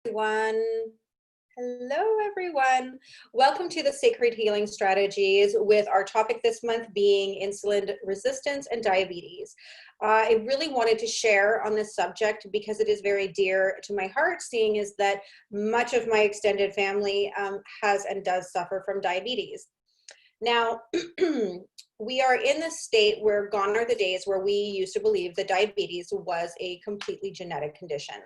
Everyone. Hello, everyone. Welcome to the Sacred Healing Strategies with our topic this month being insulin resistance and diabetes. I really wanted to share on this subject because it is very dear to my heart, seeing is that much of my extended family has and does suffer from diabetes. Now, we are in the state where gone are the days where we used to believe that diabetes was a completely genetic condition.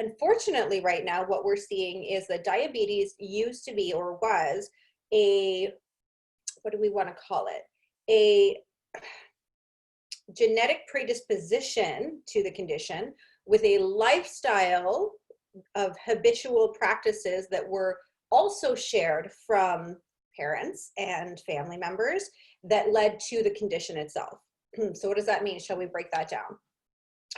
Unfortunately, right now, what we're seeing is that diabetes used to be or was a, what do we want to call it? A genetic predisposition to the condition with a lifestyle of habitual practices that were also shared from parents and family members that led to the condition itself. So what does that mean? Shall we break that down?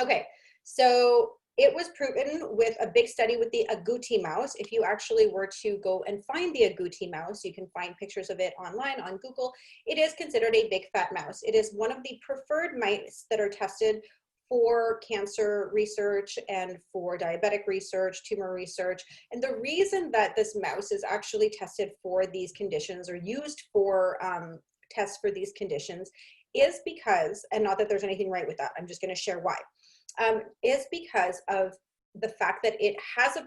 Okay, so it was proven with a big study with the agouti mouse. If you actually were to go and find the agouti mouse, you can find pictures of it online on Google. It is considered a big fat mouse. It is one of the preferred mice that are tested for cancer research and for diabetic research, tumor research. And the reason that this mouse is actually tested for these conditions or used for tests for these conditions is because, and not that there's anything right with that, I'm just going to share why. Is because of the fact that it has a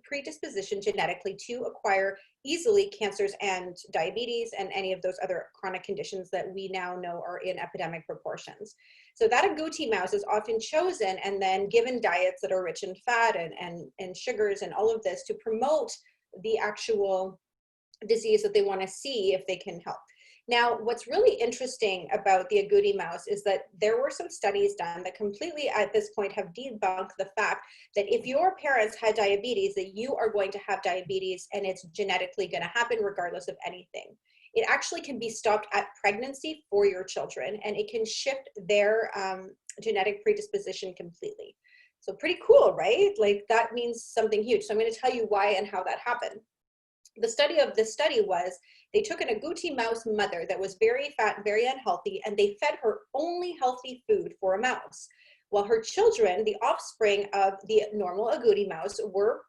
predisposition genetically to acquire easily cancers and diabetes and any of those other chronic conditions that we now know are in epidemic proportions. So that agouti mouse is often chosen and then given diets that are rich in fat and sugars and all of this to promote the actual disease that they want to see if they can help. Now, what's really interesting about the agouti mouse is that there were some studies done that completely at this point have debunked the fact that if your parents had diabetes, that you are going to have diabetes and it's genetically going to happen regardless of anything. It actually can be stopped at pregnancy for your children, and it can shift their genetic predisposition completely. So pretty cool, right? Like that means something huge. So I'm going to tell you why and how that happened. The study of this study was they took an agouti mouse mother that was very fat and very unhealthy, and they fed her only healthy food for a mouse. While her children, the offspring of the normal agouti mouse, were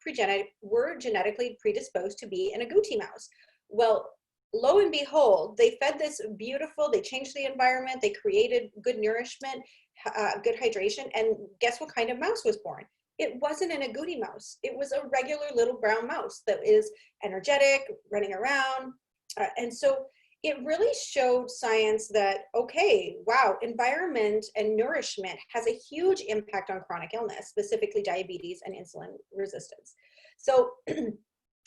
genetically predisposed to be an agouti mouse. Well, lo and behold, they fed this beautiful, they changed the environment, they created good nourishment, good hydration, and guess what kind of mouse was born? It wasn't an agouti mouse. It was a regular little brown mouse that is energetic, running around. And so it really showed science that, okay, wow, environment and nourishment has a huge impact on chronic illness, specifically diabetes and insulin resistance. So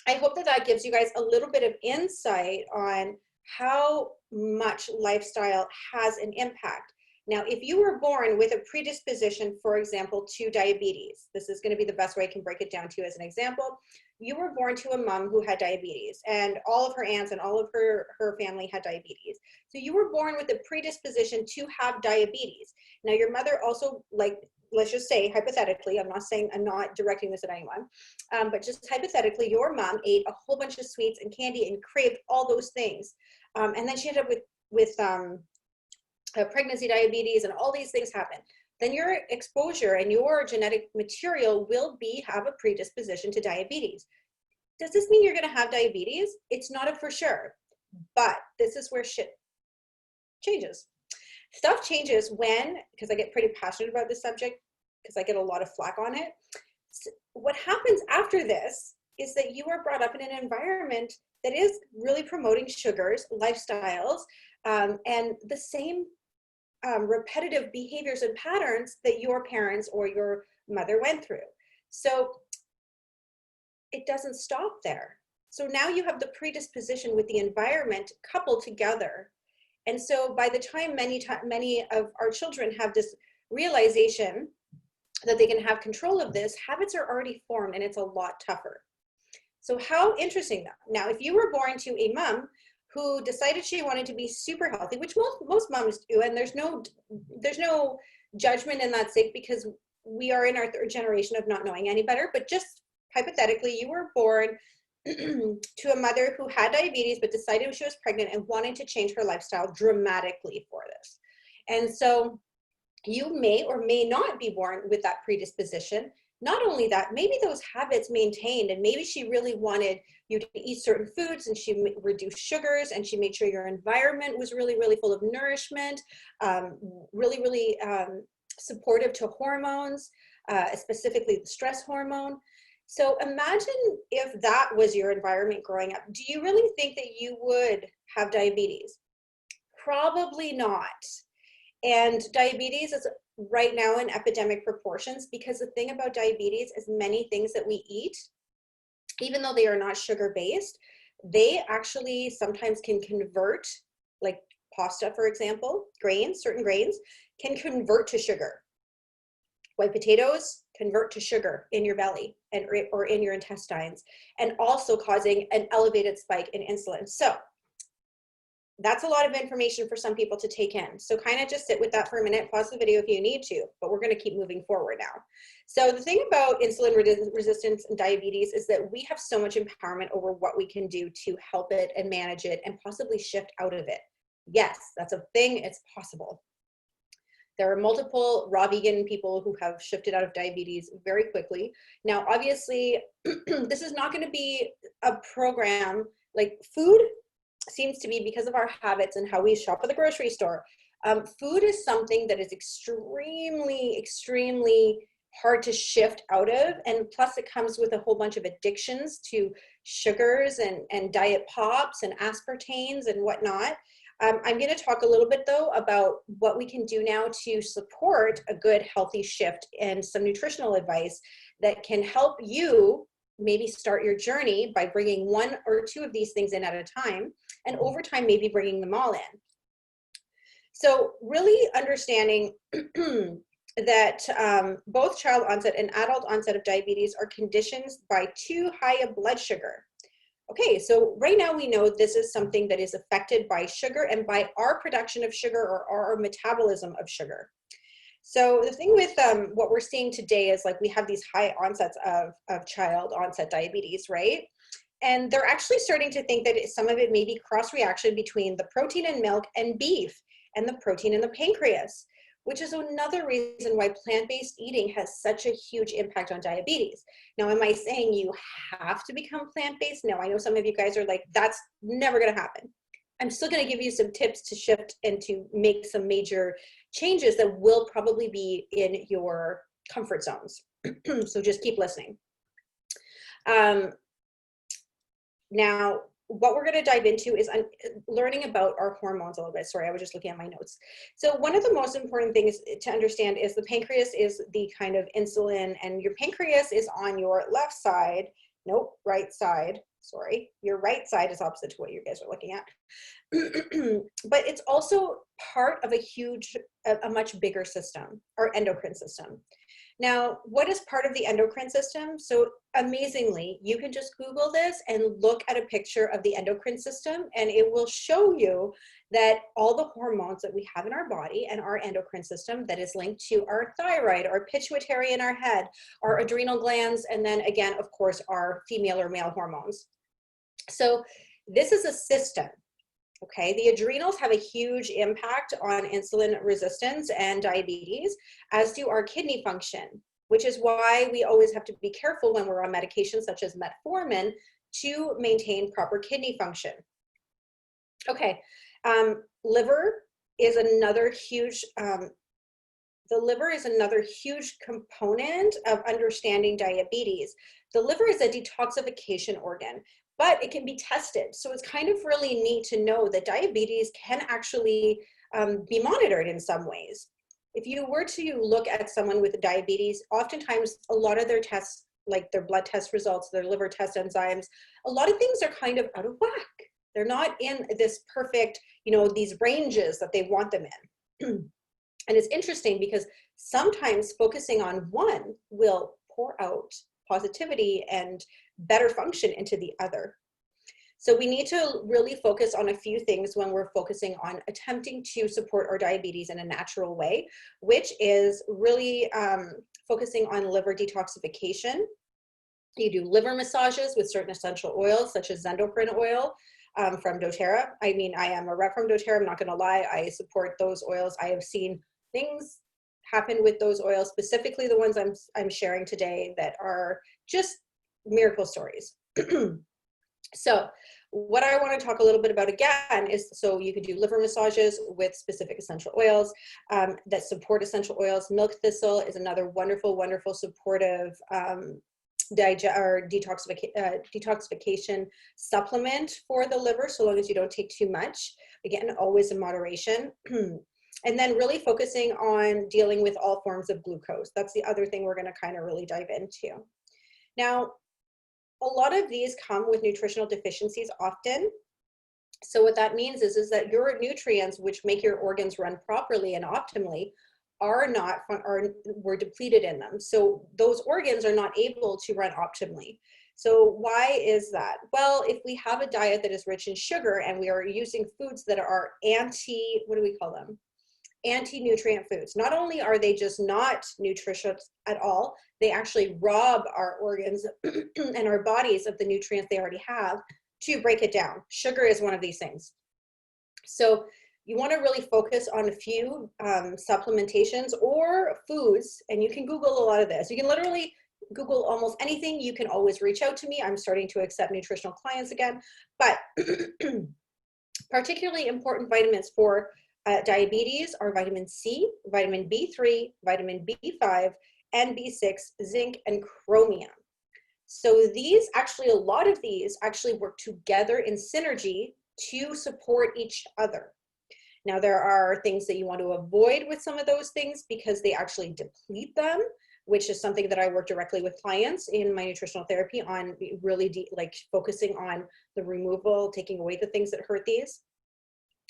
I hope that that gives you guys a little bit of insight on how much lifestyle has an impact. Now, if you were born with a predisposition, for example, to diabetes, this is going to be the best way I can break it down to you as an example. You were born to a mom who had diabetes, and all of her aunts and all of her family had diabetes. So you were born with a predisposition to have diabetes. Now, your mother also, like, let's just say hypothetically, I'm not directing this at anyone, but just hypothetically, your mom ate a whole bunch of sweets and candy and craved all those things. And then she ended up with pregnancy diabetes and all these things happen. Then your exposure and your genetic material will have a predisposition to diabetes. Does this mean you're going to have diabetes? It's not a for sure, but this is where shit changes. Stuff changes when, because I get pretty passionate about this subject, because I get a lot of flack on it. So what happens after this is that you are brought up in an environment that is really promoting sugars, lifestyles, and the same repetitive behaviors and patterns that your parents or your mother went through. So it doesn't stop there. So now you have the predisposition with the environment coupled together. And so by the time many of our children have this realization that they can have control of this, habits are already formed and it's a lot tougher. So how interesting though. Now, if you were born to a mom who decided she wanted to be super healthy, which most moms do, and there's no judgment in that sake because we are in our third generation of not knowing any better, but just hypothetically, you were born to a mother who had diabetes but decided she was pregnant and wanted to change her lifestyle dramatically for this. And so you may or may not be born with that predisposition. Not only that, maybe those habits maintained, and maybe she really wanted you to eat certain foods, and she reduced sugars, and she made sure your environment was really, really full of nourishment, really, really supportive to hormones, specifically the stress hormone. So imagine if that was your environment growing up. Do you really think that you would have diabetes? Probably not. And diabetes is right now in epidemic proportions, because the thing about diabetes is many things that we eat, even though they are not sugar-based, they actually sometimes can convert, like pasta, for example, grains, certain grains, can convert to sugar. White potatoes convert to sugar in your belly and or in your intestines, and also causing an elevated spike in insulin. So that's a lot of information for some people to take in. So kind of just sit with that for a minute, pause the video if you need to, but we're going to keep moving forward now. So the thing about insulin resistance and diabetes is that we have so much empowerment over what we can do to help it and manage it and possibly shift out of it. Yes, that's a thing. It's possible. There are multiple raw vegan people who have shifted out of diabetes very quickly. Now, obviously, this is not going to be a program like food seems to be, because of our habits and how we shop at the grocery store. Food is something that is extremely, extremely hard to shift out of. And plus it comes with a whole bunch of addictions to sugars and diet pops and aspartames and whatnot. I'm going to talk a little bit though about what we can do now to support a good healthy shift, and some nutritional advice that can help you maybe start your journey by bringing one or two of these things in at a time, and over time maybe bringing them all in. So really understanding that both child onset and adult onset of diabetes are conditions by too high a blood sugar. Okay, so right now we know this is something that is affected by sugar and by our production of sugar, or our metabolism of sugar. So the thing with what we're seeing today is, like, we have these high onsets of child onset diabetes, right? And they're actually starting to think that some of it may be cross reaction between the protein in milk and beef and the protein in the pancreas, which is another reason why plant-based eating has such a huge impact on diabetes. Now, am I saying you have to become plant-based? No, I know some of you guys are like, that's never gonna happen. I'm still gonna give you some tips to shift and to make some major changes that will probably be in your comfort zones. So just keep listening. Now, what we're going to dive into is learning about our hormones a little bit. Sorry, I was just looking at my notes. So one of the most important things to understand is the pancreas is the kind of insulin, and your pancreas is on your left side. Nope, right side. Sorry, your right side is opposite to what you guys are looking at. But it's also part of a much bigger system, our endocrine system. Now, what is part of the endocrine system? So amazingly, you can just Google this and look at a picture of the endocrine system, and it will show you that all the hormones that we have in our body and our endocrine system that is linked to our thyroid, our pituitary in our head, our adrenal glands, and then again, of course, our female or male hormones. So this is a system. Okay, the adrenals have a huge impact on insulin resistance and diabetes, as do our kidney function, which is why we always have to be careful when we're on medications such as metformin to maintain proper kidney function. Okay, liver is another huge, the liver is another huge component of understanding diabetes. The liver is a detoxification organ, but it can be tested. So it's kind of really neat to know that diabetes can actually be monitored in some ways. If you were to look at someone with diabetes, oftentimes a lot of their tests, like their blood test results, their liver test enzymes, a lot of things are kind of out of whack. They're not in this perfect, these ranges that they want them in. And it's interesting because sometimes focusing on one will pour out positivity and better function into the other. So we need to really focus on a few things when we're focusing on attempting to support our diabetes in a natural way, which is really focusing on liver detoxification. You do liver massages with certain essential oils, such as endocrine oil from doTERRA. I mean, I am a rep from doTERRA, I'm not gonna lie, I support those oils. I have seen things happen with those oils, specifically the ones I'm sharing today that are just miracle stories. So what I want to talk a little bit about again is, so you could do liver massages with specific essential oils that support essential oils. Milk thistle is another wonderful, wonderful supportive detoxification supplement for the liver, so long as you don't take too much. Again, always in moderation. And then really focusing on dealing with all forms of glucose. That's the other thing we're going to kind of really dive into. Now, a lot of these come with nutritional deficiencies often. So what that means is that your nutrients, which make your organs run properly and optimally, were depleted in them. So those organs are not able to run optimally. So why is that? Well, if we have a diet that is rich in sugar and we are using foods that are anti-nutrient foods, not only are they just not nutritious at all, they actually rob our organs and our bodies of the nutrients they already have to break it down. Sugar is one of these things. So you want to really focus on a few supplementations or foods, and you can Google a lot of this. You can literally Google almost anything. You can always reach out to me. I'm starting to accept nutritional clients again, but particularly important vitamins for diabetes are vitamin C, vitamin B3, vitamin B5, and B6, zinc, and chromium. So these actually, a lot of these actually work together in synergy to support each other. Now, there are things that you want to avoid with some of those things because they actually deplete them, which is something that I work directly with clients in my nutritional therapy on, really like focusing on the removal, taking away the things that hurt these,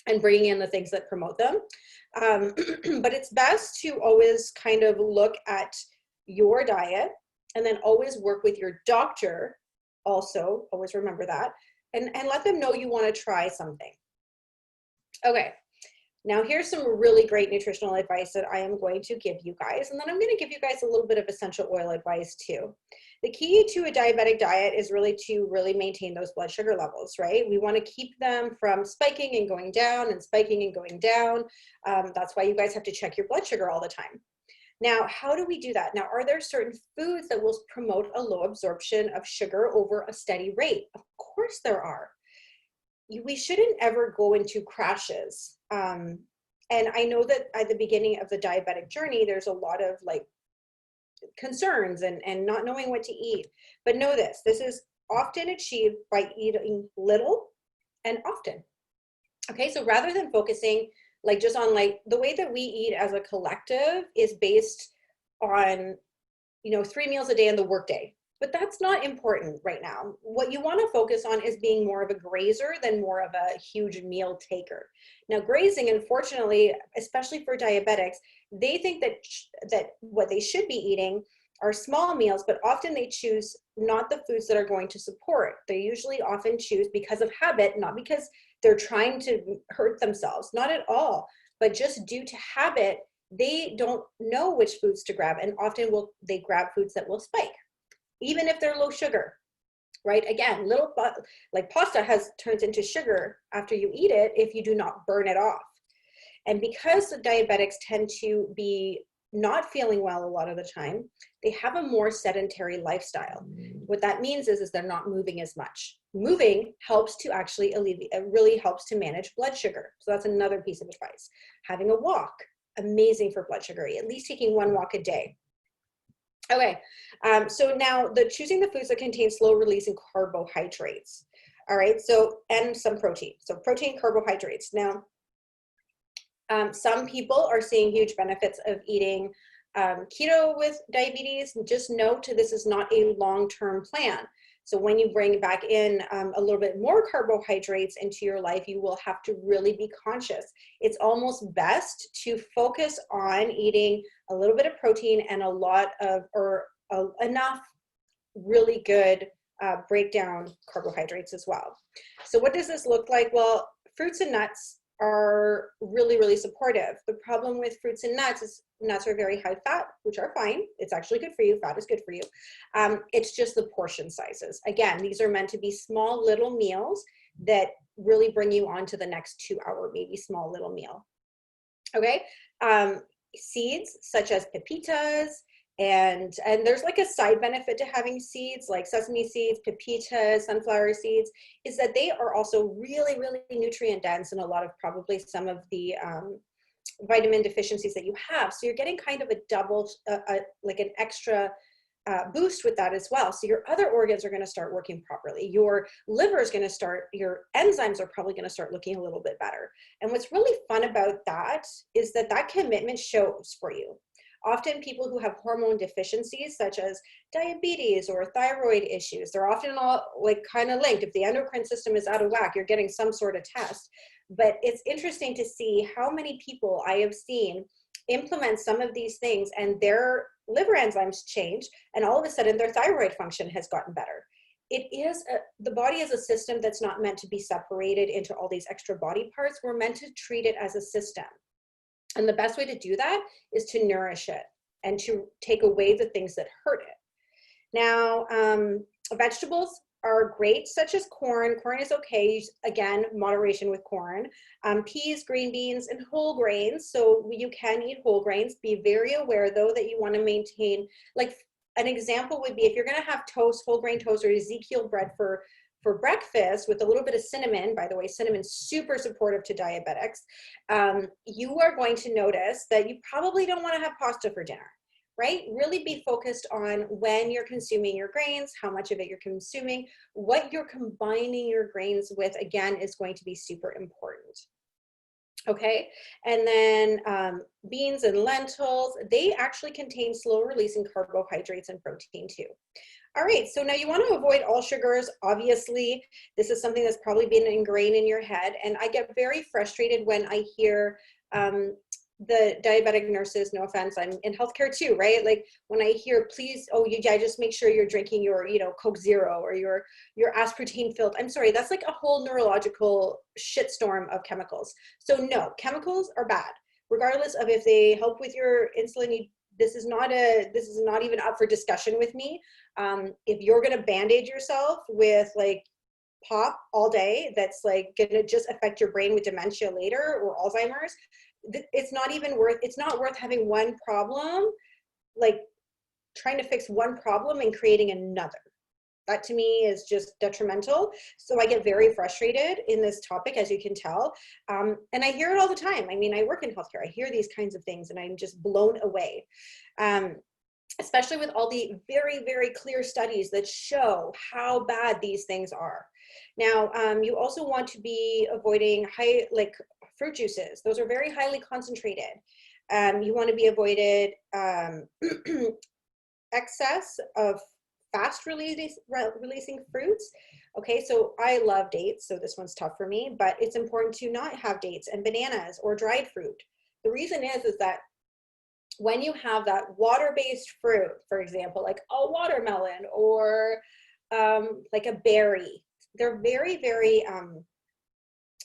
and bringing in the things that promote them. But it's best to always kind of look at your diet and then always work with your doctor also, always remember that, and let them know you want to try something. Okay, now here's some really great nutritional advice that I am going to give you guys, and then I'm going to give you guys a little bit of essential oil advice too. The key to a diabetic diet is really to maintain those blood sugar levels, right? We want to keep them from spiking and going down and spiking and going down. That's why you guys have to check your blood sugar all the time. Now, how do we do that? Now, are there certain foods that will promote a low absorption of sugar over a steady rate? Of course there are. We shouldn't ever go into crashes. And I know that at the beginning of the diabetic journey, there's a lot of like concerns and not knowing what to eat. But know this is often achieved by eating little and often. Okay, so rather than focusing like just on like the way that we eat as a collective is based on, 3 meals a day in the workday. But that's not important right now. What you want to focus on is being more of a grazer than more of a huge meal taker. Now, grazing, unfortunately, especially for diabetics, they think that what they should be eating are small meals, but often they choose not the foods that are going to support. They usually often choose because of habit, not because they're trying to hurt themselves, not at all, but just due to habit, they don't know which foods to grab, and often they grab foods that will spike, even if they're low sugar, right? Again, like pasta turns into sugar after you eat it if you do not burn it off. And because the diabetics tend to be not feeling well a lot of the time, they have a more sedentary lifestyle. What that means is they're not moving as much. Moving helps to actually alleviate, it really helps to manage blood sugar. So that's another piece of advice. Having a walk, amazing for blood sugar, at least taking 1 walk a day. Okay, so now choosing the foods that contain slow releasing carbohydrates. All right, so, and some protein. So protein, carbohydrates. Now, some people are seeing huge benefits of eating keto with diabetes. Just note, this is not a long-term plan. So when you bring back in a little bit more carbohydrates into your life, you will have to really be conscious. It's almost best to focus on eating a little bit of protein and a lot of, enough really good breakdown carbohydrates as well. So what does this look like? Well, fruits and nuts are really, really supportive. The problem with fruits and nuts is nuts are very high fat, which are fine. It's actually good for you. Fat is good for you. It's just the portion sizes. Again, these are meant to be small little meals that really bring you on to the next 2 hour, maybe small little meal. Okay. seeds such as pepitas, and there's like a side benefit to having seeds like sesame seeds, pepitas, sunflower seeds, is that they are also really, really nutrient dense in a lot of probably some of the vitamin deficiencies that you have. So you're getting kind of a double, like an extra boost with that as well. So your other organs are going to start working properly. Your liver is going to start, your enzymes are probably going to start looking a little bit better. And what's really fun about that is that that commitment shows for you. Often people who have hormone deficiencies such as diabetes or thyroid issues, they're often all like kind of linked. If the endocrine system is out of whack, you're getting some sort of test. But it's interesting to see how many people I have seen implement some of these things and their liver enzymes change, and all of a sudden their thyroid function has gotten better. It is the body is a system that's not meant to be separated into all these extra body parts. We're meant to treat it as a system. And the best way to do that is to nourish it and to take away the things that hurt it. Now, vegetables are great, such as corn. Corn is okay. Again, moderation with corn. Peas, green beans, and whole grains. So you can eat whole grains. Be very aware, though, that you want to maintain, like an example would be if you're going to have toast, whole grain toast, or Ezekiel bread for breakfast with a little bit of cinnamon. By the way, cinnamon's super supportive to diabetics. You are going to notice that you probably don't want to have pasta for dinner, right? Really be focused on when you're consuming your grains, how much of it you're consuming, what you're combining your grains with, again, is going to be super important. Okay, and then beans and lentils, they actually contain slow releasing carbohydrates and protein too. All right, so now you want to avoid all sugars. Obviously, this is something that's probably been ingrained in your head, and I get very frustrated when I hear the diabetic nurses, no offense, I'm in healthcare too, right? Like when I hear, please, oh, yeah, just make sure you're drinking your, Coke Zero or your aspartame filled. I'm sorry, that's like a whole neurological shitstorm of chemicals. So no, chemicals are bad, regardless of if they help with your insulin. This is not even up for discussion with me. If you're gonna band-aid yourself with like pop all day, that's like gonna just affect your brain with dementia later or Alzheimer's, it's not worth having one problem, like trying to fix one problem and creating another. That to me is just detrimental. So I get very frustrated in this topic, as you can tell. And I hear it all the time. I mean, I work in healthcare. I hear these kinds of things and I'm just blown away. Especially with all the very, very clear studies that show how bad these things are. Now, you also want to be avoiding fruit juices. Those are very highly concentrated. You want to be avoided excess of fast releasing fruits. Okay, so I love dates, so this one's tough for me, but it's important to not have dates and bananas or dried fruit. The reason is that when you have that water-based fruit, for example, like a watermelon or like a berry, they're very, very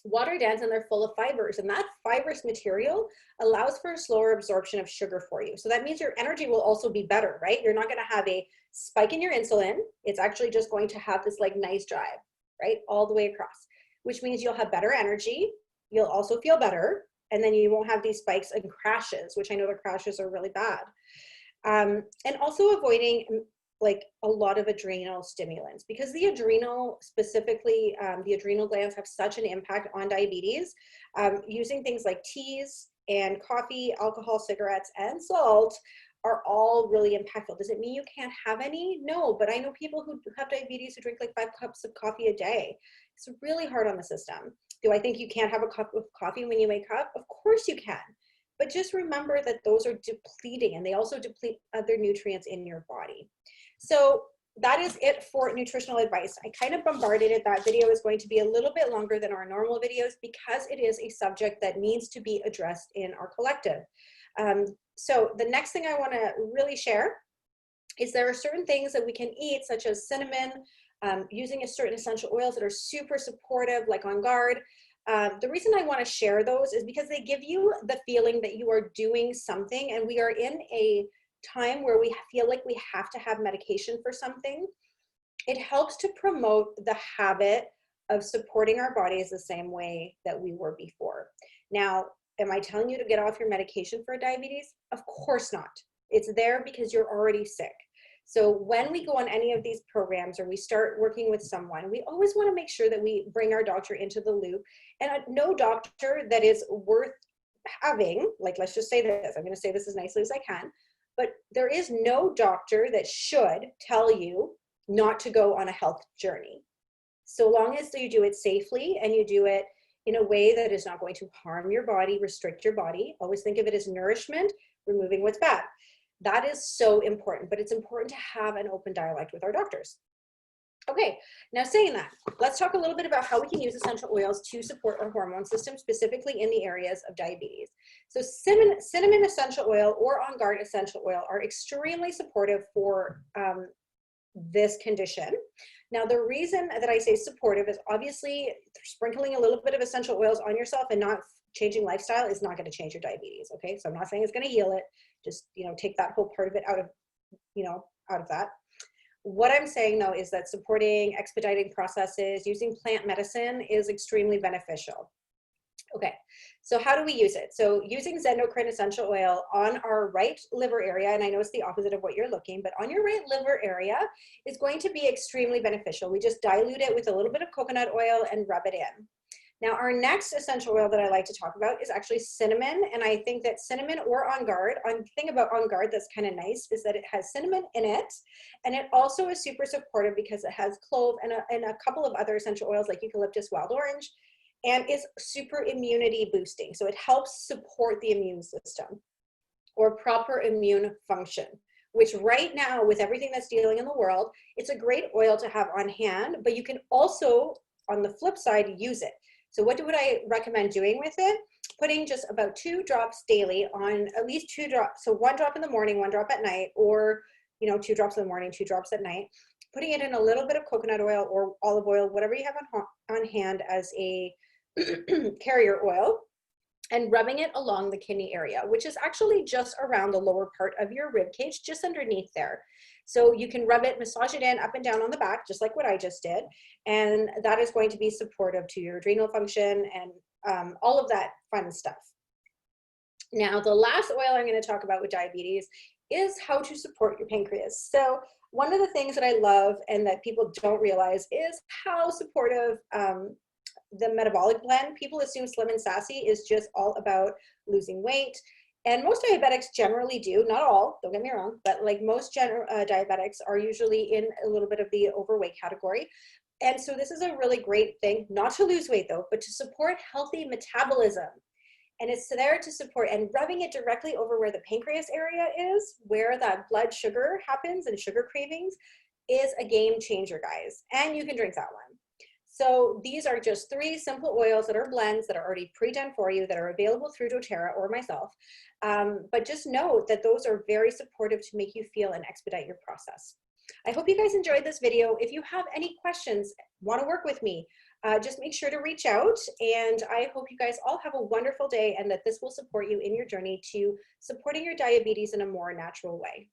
water dense and they're full of fibers, and that fibrous material allows for a slower absorption of sugar for you. So that means your energy will also be better, right? You're not going to have a spike in your insulin. It's actually just going to have this like nice drive, right? All the way across, which means you'll have better energy. You'll also feel better. And then you won't have these spikes and crashes, which I know the crashes are really bad. And also avoiding like a lot of adrenal stimulants, because the adrenal, specifically the adrenal glands, have such an impact on diabetes. Using things like teas and coffee, alcohol, cigarettes, and salt are all really impactful. Does it mean you can't have any? No, but I know people who have diabetes who drink like 5 cups of coffee a day. It's really hard on the system. Do I think you can't have a cup of coffee when you wake up? Of course you can. But just remember that those are depleting, and they also deplete other nutrients in your body. So that is it for nutritional advice. I kind of bombarded it. That video is going to be a little bit longer than our normal videos because it is a subject that needs to be addressed in our collective. So the next thing I want to really share is there are certain things that we can eat, such as cinnamon, using a certain essential oils that are super supportive, like On Guard. The reason I want to share those is because they give you the feeling that you are doing something, and we are in a time where we feel like we have to have medication for something. It helps to promote the habit of supporting our bodies the same way that we were before. Now, Am I telling you to get off your medication for diabetes? Of course not. It's there because you're already sick. So when we go on any of these programs or we start working with someone, we always want to make sure that we bring our doctor into the loop. And no doctor that is worth having, like, let's just say this, I'm going to say this as nicely as I can, but there is no doctor that should tell you not to go on a health journey. So long as you do it safely and you do it in a way that is not going to harm your body, restrict your body. Always think of it as nourishment, removing what's bad. That is so important, but it's important to have an open dialogue with our doctors. Okay, now saying that, let's talk a little bit about how we can use essential oils to support our hormone system, specifically in the areas of diabetes. So cinnamon essential oil or On Guard essential oil are extremely supportive for this condition. Now, the reason that I say supportive is obviously sprinkling a little bit of essential oils on yourself and not changing lifestyle is not going to change your diabetes. Okay, so I'm not saying it's going to heal it. Just, take that whole part of it out of that. What I'm saying though is that supporting expediting processes, using plant medicine is extremely beneficial. Okay, so how do we use it? So using Endocrine essential oil on our right liver area, and I know it's the opposite of what you're looking, but on your right liver area is going to be extremely beneficial. We just dilute it with a little bit of coconut oil and rub it in. Now, our next essential oil that I like to talk about is actually cinnamon, and I think that cinnamon or On Guard, the thing about On Guard that's kind of nice is that it has cinnamon in it, and it also is super supportive because it has clove and a couple of other essential oils like eucalyptus, wild orange, and is super immunity boosting. So it helps support the immune system or proper immune function, which right now with everything that's dealing in the world, it's a great oil to have on hand, but you can also, on the flip side, use it. So what would I recommend doing with it? Putting just about 2 drops daily on at least 2 drops. So 1 drop in the morning, 1 drop at night, or 2 drops in the morning, 2 drops at night. Putting it in a little bit of coconut oil or olive oil, whatever you have on hand as a carrier oil, and rubbing it along the kidney area, which is actually just around the lower part of your rib cage, just underneath there. So you can rub it, massage it in up and down on the back, just like what I just did. And that is going to be supportive to your adrenal function and all of that fun stuff. Now, the last oil I'm going to talk about with diabetes is how to support your pancreas. So one of the things that I love and that people don't realize is how supportive the metabolic blend. People assume Slim and Sassy is just all about losing weight. And most diabetics generally do, not all, don't get me wrong, but like most diabetics are usually in a little bit of the overweight category. And so this is a really great thing, not to lose weight though, but to support healthy metabolism. And it's there to support, and rubbing it directly over where the pancreas area is, where that blood sugar happens and sugar cravings, is a game changer, guys. And you can drink that one. So these are just 3 simple oils that are blends that are already pre-done for you that are available through doTERRA or myself. But just know that those are very supportive to make you feel and expedite your process. I hope you guys enjoyed this video. If you have any questions, want to work with me, just make sure to reach out. And I hope you guys all have a wonderful day and that this will support you in your journey to supporting your diabetes in a more natural way.